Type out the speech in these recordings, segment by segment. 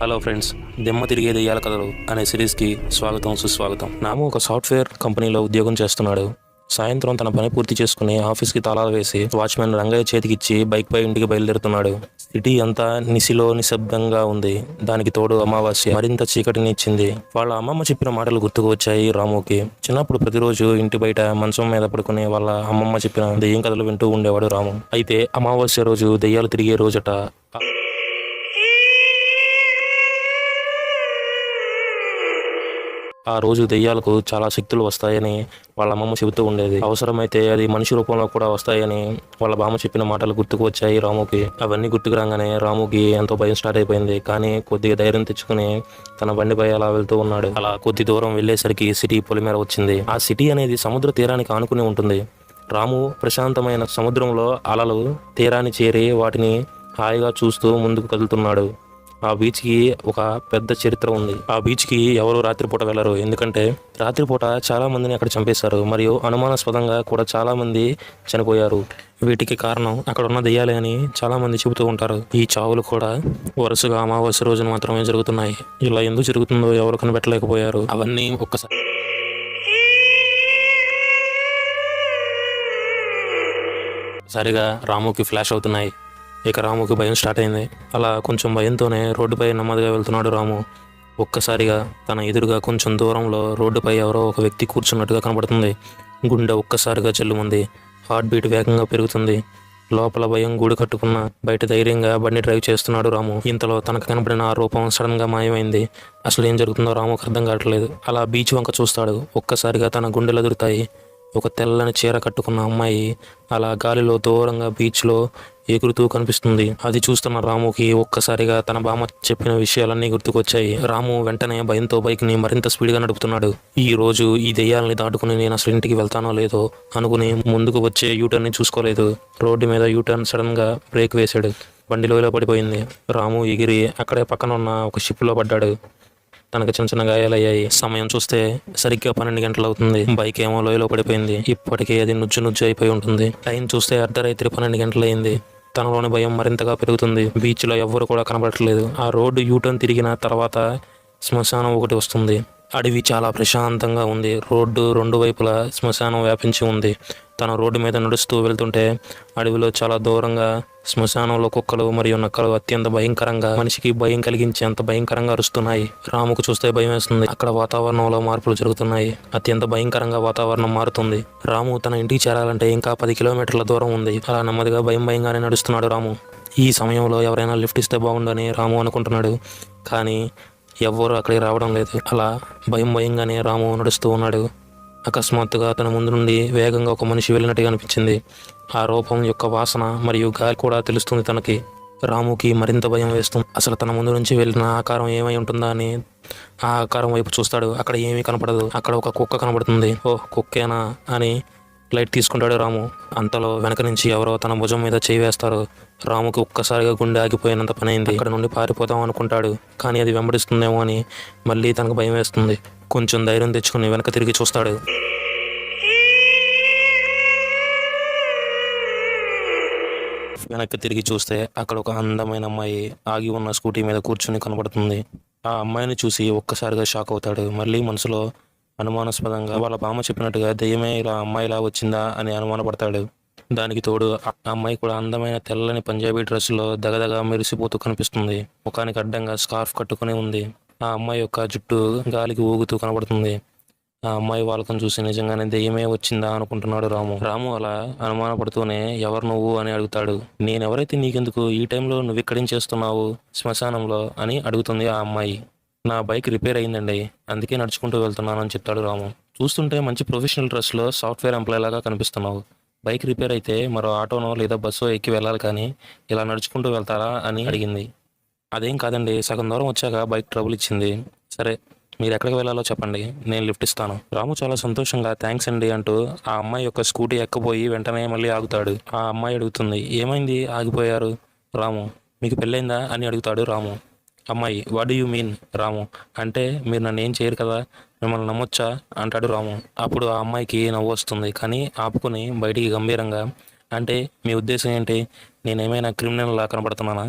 Hello friends, దిమ్మ తిరిగే దెయ్యాల కథలు అనే సిరీస్కి స్వాగతం సుస్వాగతం. నాము ఒక సాఫ్ట్వేర్ కంపెనీలో ఉద్యోగం చేస్తున్నాడు. సాయంత్రం తన పని పూర్తి చేసుకుని ఆఫీస్కి తాళాలు వేసి వాచ్మెన్ రంగయ్య చేతికిచ్చి బైక్పై ఇంటికి బయలుదేరుతున్నాడు. సిటీ అంతా నిశిలో నిశ్శబ్దంగా ఉంది. దానికి తోడు అమావాస్య మరింత చీకటిని ఇచ్చింది. వాళ్ళ అమ్మమ్మ చెప్పిన మాటలు గుర్తుకు వచ్చాయి రాముకి. చిన్నప్పుడు ప్రతిరోజు ఇంటి బయట మంచం మీద పడుకుని వాళ్ళ అమ్మమ్మ చెప్పిన దెయ్యం కథలు వింటూ ఉండేవాడు రాము. అయితే అమావాస్య రోజు దెయ్యాలు తిరిగే రోజట. ఆ రోజు దెయ్యాలకు చాలా శక్తులు వస్తాయని వాళ్ళ అమ్మమ్మ చెబుతూ ఉండేది. అవసరమైతే అది మనిషి రూపంలో కూడా వస్తాయని వాళ్ళ బామ్మ చెప్పిన మాటలు గుర్తుకు వచ్చాయి రాముకి. అవన్నీ గుర్తుకు రాగానే రాముకి ఎంతో భయం స్టార్ట్ అయిపోయింది. కానీ కొద్దిగా ధైర్యం తెచ్చుకుని తన బండిపై అలా వెళ్తూ ఉన్నాడు. అలా కొద్ది దూరం వెళ్లేసరికి సిటీ పొలిమేర వచ్చింది. ఆ సిటీ అనేది సముద్ర తీరానికి ఆనుకుని ఉంటుంది. రాము ప్రశాంతమైన సముద్రంలో అలలు తీరాన్ని చేరి వాటిని హాయిగా చూస్తూ ముందుకు కదులుతున్నాడు. ఆ బీచ్కి ఒక పెద్ద చరిత్ర ఉంది. ఆ బీచ్కి ఎవరు రాత్రిపూట వెళ్లరు. ఎందుకంటే రాత్రిపూట చాలా మందిని అక్కడ చంపేశారు. మరియు అనుమానాస్పదంగా కూడా చాలా మంది చనిపోయారు. వీటికి కారణం అక్కడ ఉన్న దెయ్యాలే అని చాలా మంది చెబుతూ ఉంటారు. ఈ చావులు కూడా వరుసగా అమావాస్య రోజున మాత్రమే జరుగుతున్నాయి. ఇలా ఎందుకు జరుగుతుందో ఎవరు కనిపెట్టలేకపోయారు. అవన్నీ ఒక్కసారి సరిగా రాముకి ఫ్లాష్ అవుతున్నాయి. ఇక రాముకి భయం స్టార్ట్ అయింది. అలా కొంచెం భయంతోనే రోడ్డుపై నెమ్మదిగా వెళ్తున్నాడు రాము. ఒక్కసారిగా తన ఎదురుగా కొంచెం దూరంలో రోడ్డుపై ఎవరో ఒక వ్యక్తి కూర్చున్నట్టుగా కనబడుతుంది. గుండె ఒక్కసారిగా చెల్లుమంది. హార్ట్ బీట్ వేగంగా పెరుగుతుంది. లోపల భయం గూడు కట్టుకున్న బయట ధైర్యంగా బండి డ్రైవ్ చేస్తున్నాడు రాము. ఇంతలో తనకు కనబడిన ఆ రూపం సడన్ గా మాయమైంది. అసలు ఏం జరుగుతుందో రాముకు అర్థం కావట్లేదు. అలా బీచ్ వంక చూస్తాడు. ఒక్కసారిగా తన గుండెలు ఎదురుతాయి. ఒక తెల్లని చీర కట్టుకున్న అమ్మాయి అలా గాలిలో దూరంగా బీచ్లో ఎగురుతూ కనిపిస్తుంది. అది చూస్తున్న రాముకి ఒక్కసారిగా తన బామ్మ చెప్పిన విషయాలన్నీ గుర్తుకొచ్చాయి. రాము వెంటనే భయంతో బైక్ని మరింత స్పీడ్గా నడుపుతున్నాడు. ఈ రోజు ఈ దెయ్యాలని దాటుకుని నేను అసలు ఇంటికి వెళ్తానో లేదో అనుకుని ముందుకు వచ్చే యూటర్న్ని చూసుకోలేదు. రోడ్డు మీద యూటర్న్ సడన్ గా బ్రేక్ వేశాడు. బండి లోయలో పడిపోయింది. రాము ఎగిరి అక్కడే పక్కన ఉన్న ఒక షిప్లో పడ్డాడు. తనకు చిన్న చిన్న గాయాలయ్యాయి. సమయం చూస్తే సరిగ్గా 12 గంటలు అవుతుంది. బైక్ ఏమో లోయలో పడిపోయింది. ఇప్పటికే అది నుజ్జు అయిపోయి ఉంటుంది. టైం చూస్తే అర్ధరాత్రి 12 గంటలు అయింది. తనలోని భయం మరింతగా పెరుగుతుంది. బీచ్లో ఎవ్వరు కూడా కనబడట్లేదు. ఆ రోడ్డు యూటర్న్ తిరిగిన తర్వాత శ్మశానం ఒకటి వస్తుంది. అడవి చాలా ప్రశాంతంగా ఉంది. రోడ్డు రెండు వైపులా శ్మశానం వ్యాపించి ఉంది. తన రోడ్డు మీద నడుస్తూ వెళ్తుంటే అడవిలో చాలా దూరంగా శ్మశానంలో కుక్కలు మరియు నక్కలు అత్యంత భయంకరంగా, మనిషికి భయం కలిగించేంత భయంకరంగా అరుస్తున్నాయి. రాముకు చూస్తే భయం వేస్తుంది. అక్కడ వాతావరణంలో మార్పులు జరుగుతున్నాయి. అత్యంత భయంకరంగా వాతావరణం మారుతుంది. రాము తన ఇంటికి చేరాలంటే ఇంకా 10 కిలోమీటర్ల దూరం ఉంది. అలా నెమ్మదిగా భయంగానే నడుస్తున్నాడు రాము. ఈ సమయంలో ఎవరైనా లిఫ్ట్ ఇస్తే బాగుండని రాము అనుకుంటున్నాడు. కానీ ఎవ్వరూ అక్కడికి రావడం లేదు. అలా భయంగానే రాము నడుస్తూ ఉన్నాడు. అకస్మాత్తుగా తన ముందు నుండి వేగంగా ఒక మనిషి వెళ్ళినట్టుగా అనిపించింది. ఆ రూపం యొక్క వాసన మరియు గాలి కూడా తెలుస్తుంది తనకి. రాముకి మరింత భయం వేస్తుంది. అసలు తన ముందు నుంచి వెళ్ళిన ఆకారం ఏమై ఉంటుందా అని ఆ ఆకారం వైపు చూస్తాడు. అక్కడ ఏమీ కనపడదు. అక్కడ ఒక కుక్క కనబడుతుంది. ఓహ్, కుక్కేనా అని లైట్ తీసుకుంటాడు రాము. అంతలో వెనక నుంచి ఎవరో తన భుజం మీద చేయి వేస్తారు. రాముకి ఒక్కసారిగా గుండె ఆగిపోయినంత పని అయింది. అక్కడ నుండి పారిపోదాం అనుకుంటాడు. కానీ అది వెంబడిస్తుందేమో అని మళ్ళీ తనకు భయం వేస్తుంది. కొంచెం ధైర్యం తెచ్చుకుని వెనక తిరిగి చూస్తాడు. వెనక్కి తిరిగి చూస్తే అక్కడ ఒక అందమైన అమ్మాయి ఆగి ఉన్న స్కూటీ మీద కూర్చుని కనబడుతుంది. ఆ అమ్మాయిని చూసి ఒక్కసారిగా షాక్ అవుతాడు. మళ్ళీ మనసులో అనుమానాస్పదంగా వాళ్ళ బామ్మ చెప్పినట్టుగా దెయ్యమే ఇలా అమ్మాయిలా వచ్చిందా అని అనుమానపడతాడు. దానికి తోడు ఆ అమ్మాయి కూడా అందమైన తెల్లని పంజాబీ డ్రెస్సులో దగదగా మెరిసిపోతూ కనిపిస్తుంది. ముఖానికి అడ్డంగా స్కార్ఫ్ కట్టుకుని ఉంది. ఆ అమ్మాయి యొక్క జుట్టు గాలికి ఊగుతూ కనబడుతుంది. ఆ అమ్మాయి వాళ్ళకం చూసి నిజంగానే దెయ్యమే వచ్చిందా అనుకుంటున్నాడు రాము. రాము అలా అనుమానపడుతూనే ఎవరు నువ్వు అని అడుగుతాడు. నేనెవరైతే నీకెందుకు, ఈ టైంలో నువ్వు ఇక్కడేం చేస్తున్నావు శ్మశానంలో అని అడుగుతుంది ఆ అమ్మాయి. నా బైక్ రిపేర్ అయిందండి, అందుకే నడుచుకుంటూ వెళ్తున్నాను అని చెప్తాడు రాము. చూస్తుంటే మంచి ప్రొఫెషనల్ డ్రెస్లో సాఫ్ట్వేర్ ఎంప్లాయ్ లాగా కనిపిస్తున్నావు. బైక్ రిపేర్ అయితే మరో ఆటోనో లేదా బస్సో ఎక్కి వెళ్ళాలి, కానీ ఇలా నడుచుకుంటూ వెళ్తారా అని అడిగింది. అదేం కాదండి, సగం దూరం వచ్చాక బైక్ ట్రబుల్ ఇచ్చింది. సరే, మీరు ఎక్కడికి వెళ్ళాలో చెప్పండి, నేను లిఫ్ట్ ఇస్తాను. రాము చాలా సంతోషంగా థ్యాంక్స్ అండి అంటూ ఆ అమ్మాయి యొక్క స్కూటీ ఎక్కబోయి వెంటనే మళ్ళీ ఆగుతాడు. ఆ అమ్మాయి అడుగుతుంది, ఏమైంది ఆగిపోయారు రాము, మీకు పెళ్ళైందా అని అడుగుతాడు రాము. అమ్మాయి, వాట్ డూ యూ మీన్ రాము అంటే, మీరు నన్ను ఏం చేయరు కదా, మిమ్మల్ని నమ్మొచ్చా అంటాడు రాము. అప్పుడు ఆ అమ్మాయికి నవ్వు వస్తుంది. కానీ ఆపుకుని బయటికి గంభీరంగా, అంటే మీ ఉద్దేశం ఏంటి, నేనేమైనా క్రిమినల్ లా కనబడుతున్నానా,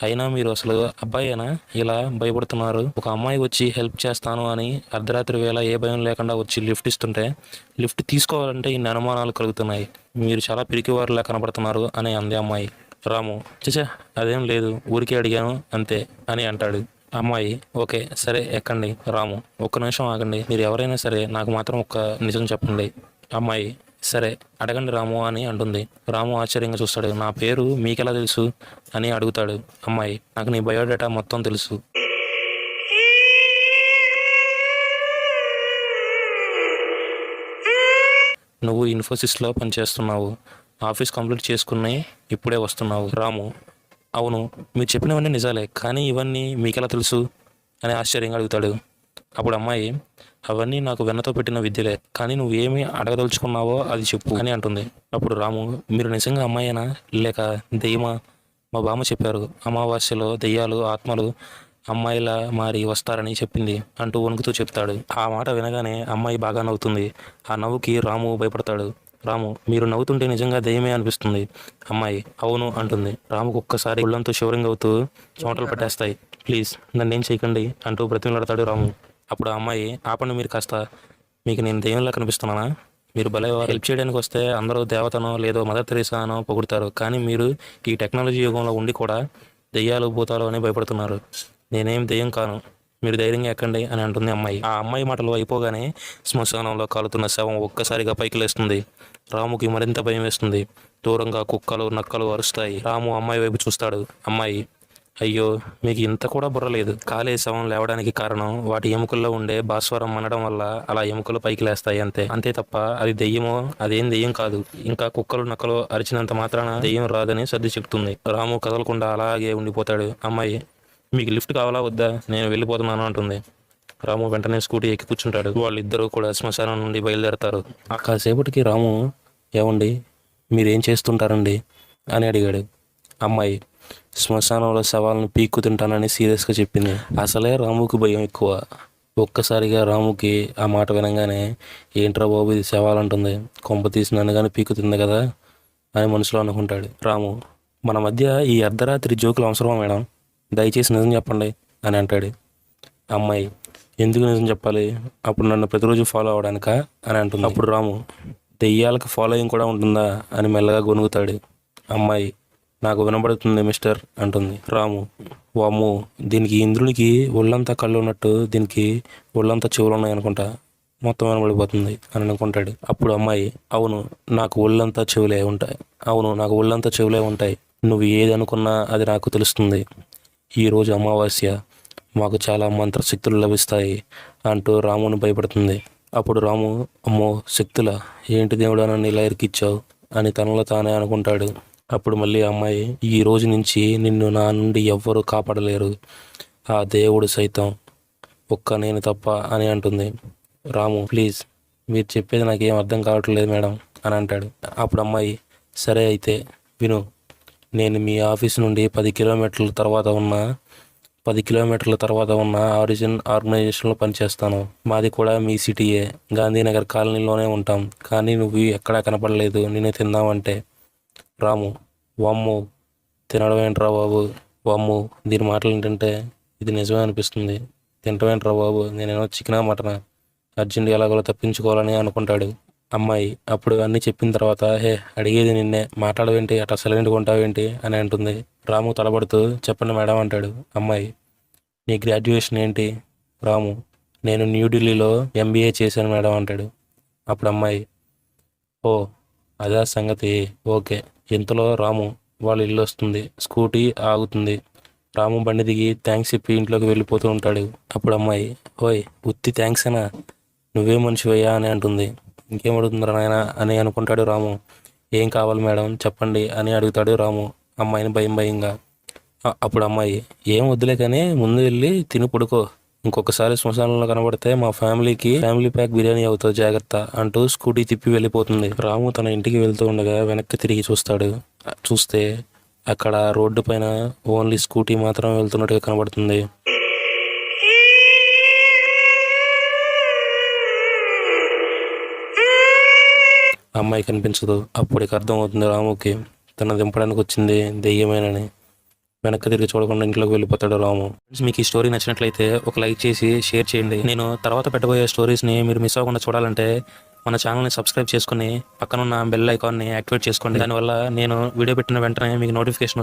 అయినా మీరు అసలు అబ్బాయేనా ఇలా భయపడుతున్నారు? ఒక అమ్మాయి వచ్చి హెల్ప్ చేస్తాను అని అర్ధరాత్రి వేళ ఏ భయం లేకుండా వచ్చి లిఫ్ట్ ఇస్తుంటే లిఫ్ట్ తీసుకోవాలంటే ఇన్ని అనుమానాలు కలుగుతున్నాయి. మీరు చాలా పిరికివారులా కనబడుతున్నారు అని అంది అమ్మాయి. రాము చచ్చా అదేం లేదు, ఊరికే అడిగాను అంతే అని అంటాడు. అమ్మాయి ఓకే సరే ఎక్కండి. రాము ఒక్క నిమిషం ఆగండి, మీరు ఎవరైనా సరే నాకు మాత్రం ఒక్క నిజం చెప్పండి. అమ్మాయి సరే అడగండి రాము అని అంటుంది. రాము ఆశ్చర్యంగా చూస్తాడు. నా పేరు మీకెలా తెలుసు అని అడుగుతాడు. అమ్మాయి నాకు నీ బయోడేటా మొత్తం తెలుసు. నువ్వు ఇన్ఫోసిస్లో పనిచేస్తున్నావు, ఆఫీస్ కంప్లీట్ చేసుకుని ఇప్పుడే వస్తున్నావు. రాము అవును, మీరు చెప్పినవన్నీ నిజాలే, కానీ ఇవన్నీ మీకెలా తెలుసు అని ఆశ్చర్యంగా అడుగుతాడు. అప్పుడు అమ్మాయి అవన్నీ నాకు వెన్నతో పెట్టిన విద్యలే, కానీ నువ్వు ఏమి అడగదలుచుకున్నావో అది చెప్పు అని అంటుంది. అప్పుడు రాము మీరు నిజంగా అమ్మాయేనా లేక దెయ్యమా? మా బామ్మ చెప్పారు అమావాస్యలో దెయ్యాలు ఆత్మలు అమ్మాయిలా మారి వస్తారని చెప్పింది అంటూ వణుకుతూ చెప్తాడు. ఆ మాట వినగానే అమ్మాయి బాగా నవ్వుతుంది. ఆ నవ్వుకి రాము భయపడతాడు. రాము మీరు నవ్వుతుంటే నిజంగా దెయ్యమే అనిపిస్తుంది. అమ్మాయి అవును అంటుంది. రాముకు ఒక్కసారి ఒళ్ళంతా షివరింగ్ అవుతూ చెమటలు పట్టేస్తాయి. ప్లీజ్ నన్నేం చేయకండి అంటూ బ్రతిమలాడతాడు రాము. అప్పుడు ఆ అమ్మాయి ఆపండి మీరు కాస్త, మీకు నేను దెయ్యంలా కనిపిస్తున్నానా? మీరు భలే హెల్ప్ చేయడానికి వస్తే అందరూ దేవతనో లేదో మదర్ తెరీసా అనో పొగుడతారు, కానీ మీరు ఈ టెక్నాలజీ యుగంలో ఉండి కూడా దెయ్యాలు భూతాలు అని భయపడుతున్నారు. నేనేం దెయ్యం కాను, మీరు ధైర్యంగా ఎక్కండి అని అంటుంది అమ్మాయి. ఆ అమ్మాయి మాటలు అయిపోగానే శ్మశానంలో కాలుతున్న శవం ఒక్కసారిగా పైకి లేస్తుంది. రాముకి మరింత భయం వేస్తుంది. దూరంగా కుక్కలు నక్కలు అరుస్తాయి. రాము అమ్మాయి వైపు చూస్తాడు. అమ్మాయి అయ్యో మీకు ఇంత కూడా బుర్ర లేదు. కాలే శవం లేవడానికి కారణం వాటి ఎముకల్లో ఉండే భాస్వరం అనడం వల్ల అలా ఎముకలు పైకి లేస్తాయి అంతే, అంతే తప్ప అది దెయ్యమో అదేం దెయ్యం కాదు. ఇంకా కుక్కలు నక్కలు అరిచినంత మాత్రాన దెయ్యం రాదని సర్ది చెప్తుంది. రాము కదలకుండా అలాగే ఉండిపోతాడు. అమ్మాయి మీకు లిఫ్ట్ కావాలా వద్దా, నేను వెళ్ళిపోతున్నాను అంటుంది. రాము వెంటనే స్కూటీ ఎక్కి కూర్చుంటాడు. వాళ్ళిద్దరూ కూడా శ్మశానం నుండి బయలుదేరతారు. ఆ కాసేపటికి రాము ఏమండి మీరేం చేస్తుంటారండి అని అడిగాడు. అమ్మాయి శ్మశానంలో శవాలను పీక్కు తింటానని సీరియస్గా చెప్పింది. అసలే రాముకి భయం ఎక్కువ. ఒక్కసారిగా రాముకి ఆ మాట వినగానే ఏంట్రా బాబు ఇది శవాలంటుంది, కొంప తీసి నన్ను కానీ పీక్కుతుంది కదా అని మనసులో అనుకుంటాడు. రాము మన మధ్య ఈ అర్ధరాత్రి జోకులు అవసరమా మేడం, దయచేసి నిజం చెప్పండి అని అంటాడు. అమ్మాయి ఎందుకు నిజం చెప్పాలి, అప్పుడు నన్ను ప్రతిరోజు ఫాలో అవడానికా అని అంటుంది. అప్పుడు రాము దెయ్యాలకు ఫాలోయింగ్ కూడా ఉంటుందా అని మెల్లగా గొనుగుతాడు. అమ్మాయి నాకు వినబడుతుంది మిస్టర్ అంటుంది. రాము వామ్ము దీనికి ఇంద్రునికి ఒళ్ళంతా కళ్ళు ఉన్నట్టు దీనికి ఒళ్ళంతా చెవులు ఉన్నాయి అనుకుంటా, మొత్తం వినబడిపోతుంది అని అనుకుంటాడు. అప్పుడు అమ్మాయి అవును నాకు ఒళ్ళంతా చెవులే ఉంటాయి, అవును నాకు ఒళ్ళంతా చెవులే ఉంటాయి, నువ్వు ఏది అనుకున్నా అది నాకు తెలుస్తుంది. ఈరోజు అమావాస్య, మాకు చాలా మంత్రశక్తులు లభిస్తాయి అంటూ రాముని భయపడుతుంది. అప్పుడు రాము అమ్మో శక్తుల, ఏంటి దేవుడా నన్ను ఇలా ఇరికిచ్చావు అని తనలో తానే అనుకుంటాడు. అప్పుడు మళ్ళీ అమ్మాయి ఈ రోజు నుంచి నిన్ను నా నుండి ఎవ్వరూ కాపాడలేరు, ఆ దేవుడు సైతం ఒక్క నేను తప్ప అని అంటుంది. రాము ప్లీజ్ మీరు చెప్పేది నాకేం అర్థం కావట్లేదు మేడం అని అంటాడు. అప్పుడు అమ్మాయి సరే అయితే విను, నేను మీ ఆఫీస్ నుండి 10 కిలోమీటర్ల తర్వాత ఉన్న ఆరిజిన్ ఆర్గనైజేషన్లో పనిచేస్తాను. మాది కూడా మీ సిటీయే, గాంధీనగర్ కాలనీలోనే ఉంటాం. కానీ నువ్వు ఎక్కడా కనపడలేదు నిన్ను తిందామంటే. రాము వామ్ము తినడం ఏంట్రా బాబు, వామ్ము దీని మాటలు ఏంటంటే ఇది నిజమే అనిపిస్తుంది, తినడం ఏంట్రా బాబు, నేనేమో చికెనా మటనా, అర్జెంట్ ఎలాగోలా తప్పించుకోవాలని అనుకుంటాడు. అమ్మాయి అప్పుడు అన్నీ చెప్పిన తర్వాత హే అడిగేది నిన్నే, మాట్లాడవేంటి అట్లా సైలెంట్గా ఉంటావేంటి అని అంటుంది. రాము తలబడుతూ చెప్పండి మేడం అంటాడు. అమ్మాయి నీ గ్రాడ్యుయేషన్ ఏంటి? రాము నేను న్యూఢిల్లీలో MBA చేశాను మేడం అంటాడు. అప్పుడు అమ్మాయి ఓ అదే సంగతి, ఓకే. ఇంతలో రాము వాళ్ళ ఇల్లు వస్తుంది. స్కూటీ ఆగుతుంది. రాము బండి దిగి థ్యాంక్స్ చెప్పి ఇంట్లోకి వెళ్ళిపోతూ ఉంటాడు. అప్పుడు అమ్మాయి ఓయ్ ఉత్తి థ్యాంక్సేనా, నువ్వే మనిషివయ్యా అని అంటుంది. ఇంకేం అడుగుతుందిరా నాయన అని అనుకుంటాడు రాము. ఏం కావాలి మేడం చెప్పండి అని అడుగుతాడు రాము అమ్మాయిని భయంగా. అప్పుడు అమ్మాయి ఏం వద్దులే కానీ ముందు వెళ్ళి తిని పడుకో, ఇంకొకసారి శ్మశానంలో కనబడితే మా ఫ్యామిలీ ప్యాక్ బిర్యానీ అవుతావు జాగ్రత్త అంటూ స్కూటీ తిప్పి వెళ్ళిపోతుంది. రాము తన ఇంటికి వెళ్తూ ఉండగా వెనక్కి తిరిగి చూస్తే అక్కడ రోడ్డు పైన ఓన్లీ స్కూటీ మాత్రం వెళ్తున్నట్టుగా కనబడుతుంది. అమ్మాయి కనిపించదు. అప్పటికి అర్థం అవుతుంది రాముకి తన దింపడానికి వచ్చింది దెయ్యమేనని. వెనక్కి తిరిగి చూడకుండా ఇంట్లోకి వెళ్ళిపోతాడు రాము. మీకు ఈ స్టోరీ నచ్చినట్లయితే ఒక లైక్ చేసి షేర్ చేయండి. నేను తర్వాత పెట్టబోయే స్టోరీస్ని మీరు మిస్ అవ్వకుండా చూడాలంటే మన ఛానల్ని సబ్స్క్రైబ్ చేసుకుని పక్కనున్న బెల్ ఐకాన్ని యాక్టివేట్ చేసుకోండి. దానివల్ల నేను వీడియో పెట్టిన వెంటనే మీకు నోటిఫికేషన్